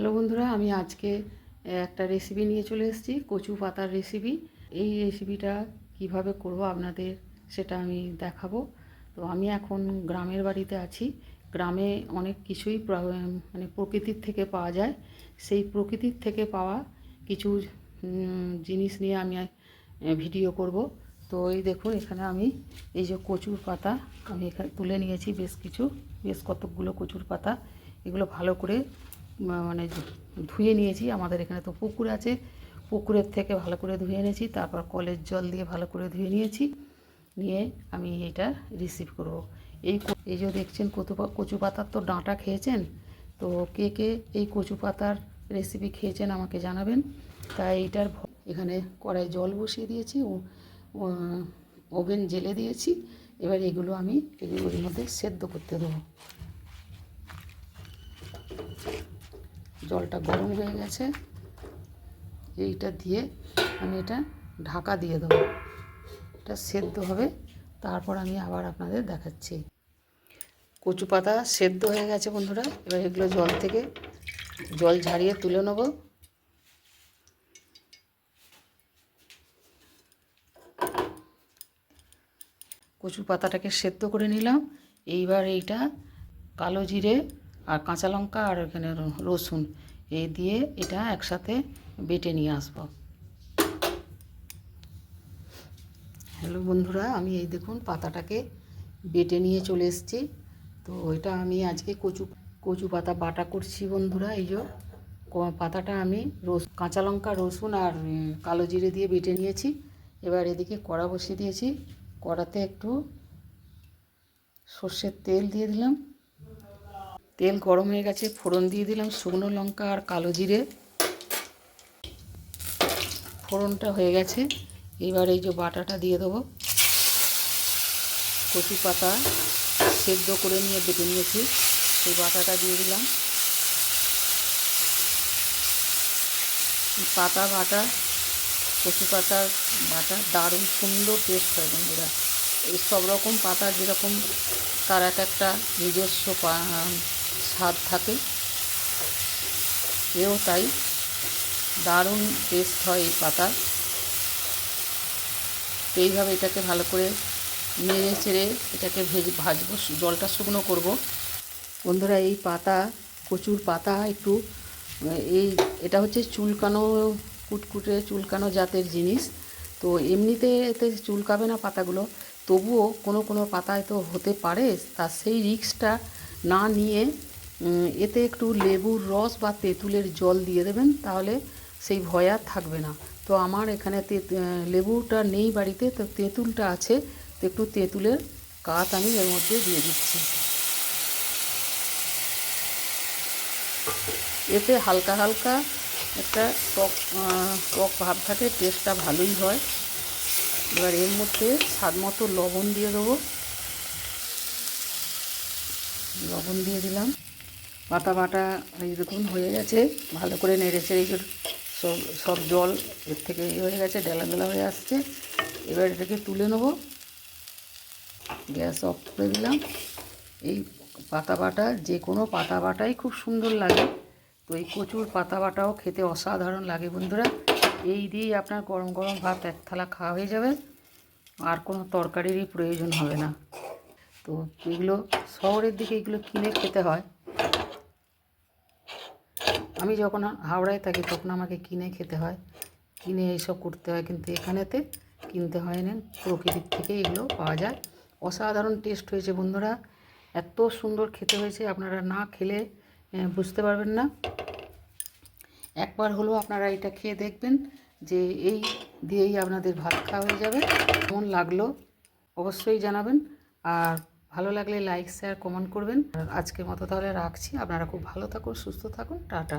Hello বন্ধুরা, আমি আজকে একটা রেসিপি নিয়ে চলে এসেছি, কচু পাতার রেসিপি। এই রেসিপিটা কিভাবে করব আপনাদের সেটা আমি দেখাবো। তো আমি এখন গ্রামের বাড়িতে আছি। গ্রামে অনেক কিছুই মানে প্রকৃতির থেকে পাওয়া যায়। সেই প্রকৃতির থেকে পাওয়া কিছু জিনিস নিয়ে আমি ভিডিও করব। তো এই দেখুন, এখানে আমি এই যে কচুর পাতা আমি এখানে তুলে নিয়েছি, বেশ কতকগুলো কচুর পাতা। এগুলো ভালো করে মানে ধুয়ে নিয়েছি। আমাদের এখানে তো পুকুর আছে, পুকুরের থেকে ভালো করে ধুয়ে এনেছি, তারপর কলের জল দিয়ে ভালো করে ধুয়ে নিয়েছি। নিয়ে আমি এটা রিসিভ করব। এই যে দেখছেন কচু পাতার তো ডাঁটা খেয়েছেন, তো কে কে এই কচু পাতার রেসিপি খেয়েছেন আমাকে জানাবেন। তাই এইটার এখানে কড়াই জল বসিয়ে দিয়েছি, ওভেন জেলে দিয়েছি। এবার এগুলো আমি এগুলোর মধ্যে সেদ্ধ করতে দেবো। জলটা গরম হয়ে গেছে, এইটা দিয়ে আমি এটা ঢাকা দিয়ে দেবো। এটা সেদ্ধ হবে, তারপর আমি আবার আপনাদের দেখাচ্ছি। কচু পাতা সেদ্ধ হয়ে গেছে বন্ধুরা। এবার এগুলো জল ঝারিয়ে তুলে নেব। কচু পাতাটাকে সেদ্ধ করে নিলাম। এইবার এইটা কালো জিরে আর কাঁচা লঙ্কা আর এখানে রসুন এই দিয়ে এটা একসাথে বেটে নিয়ে আসবো। হ্যালো বন্ধুরা, আমি এই দেখুন পাতাটাকে বেটে নিয়ে চলে এসেছি। তো এটা আমি আজকে কচু পাতা বাটা করছি বন্ধুরা। এই যে পাতাটা আমি কাঁচা লঙ্কা, রসুন আর কালো জিরে দিয়ে বেটে নিয়েছি। এবার এদিকে কড়া বসিয়ে দিয়েছি। কড়াতে একটু সর্ষের তেল দিয়ে দিলাম। তেল গরম হয়ে গেছে, ফোড়ন দিয়ে দিলাম শুকনো লঙ্কা আর কালো জিরে। ফোড়নটা হয়ে গেছে, এবার এই যে বাটাটা দিয়ে দেবো। কচু পাতা সেদ্ধ করে নিয়ে বেটে নিয়েছি, সেই বাটাটা দিয়ে দিলাম। পাতা বাটা, কচু পাতার বাটা দারুণ সুন্দর টেস্ট হয় বন্ধুরা। এই সব রকম পাতা যেরকম তার একটা নিজস্ব স্বাদ থাকে, এও তাই দারুণ টেস্ট হয় এই পাতা। এইভাবে এটাকে ভালো করে নেড়ে চেড়ে এটাকে ভাজবো, জলটা শুকনো করব বন্ধুরা। এই কচুর পাতা একটু এটা হচ্ছে চুলকানো, কুটকুটে চুলকানো জাতের জিনিস। তো এমনিতে এতে চুলকাবে না পাতাগুলো, তবুও কোনো পাতায় তো হতে পারে। তার সেই রিস্কটা না নিয়ে এতে একটু লেবুর রস বা তেঁতুলের জল দিয়ে দেবেন, তাহলে সেই ভয় আর থাকবে না। তো আমার এখানে লেবুটা নেই বাড়িতে, তো তেঁতুলটা আছে, তো একটু তেঁতুলের কাঠ আমি এর মধ্যে দিয়ে দিচ্ছি। এতে হালকা হালকা একটা টক ভাব থাকে, টেস্টটা ভালোই হয়। এবার এর মধ্যে স্বাদ মতো লবণ দিয়ে দেবো। লবণ দিয়ে দিলাম। পাতা বাটা এই দেখুন হয়ে গেছে, ভালো করে নেড়েছে। এই সব জল এর থেকে হয়ে গেছে, ডেলা ডেলা হয়ে আসছে। এবার এটাকে তুলে নেব। গ্যাস অফ করে দিলাম। এই পাতা বাটা, যে কোনো পাতা বাটাই খুব সুন্দর লাগে, তো এই কচুর পাতা বাটাও খেতে অসাধারণ লাগে বন্ধুরা। এই দিয়েই আপনার গরম গরম ভাত এক থালা খাওয়া হয়ে যাবে, আর কোনো তরকারিরই প্রয়োজন হবে না। তো এগুলো শহরের দিকে এগুলো কিনে খেতে হয়। আমি যখন হাওড়ায় থাকি তখন আমাকে কিনে খেতে হয়, কিনে এইসব করতে হয়, কিন্তু এখানেতে কিনতে হয় না, প্রকৃতির থেকে এগুলো পাওয়া যায়। অসাধারণ টেস্ট হয়েছে বন্ধুরা, এত সুন্দর খেতে হয়েছে, আপনারা না খেলে বুঝতে পারবেন না। একবার হলেও আপনারা এটা খেয়ে দেখবেন, যে এই দিয়েই আপনাদের ভাত খাওয়া হয়ে যাবে। কেমন লাগলো অবশ্যই জানাবেন, আর ভালো লাগলে লাইক শেয়ার কমেন্ট করবেন। আজকের মতো তাহলে রাখছি। আপনারা খুব ভালো থাকুন, সুস্থ থাকুন, টাটা।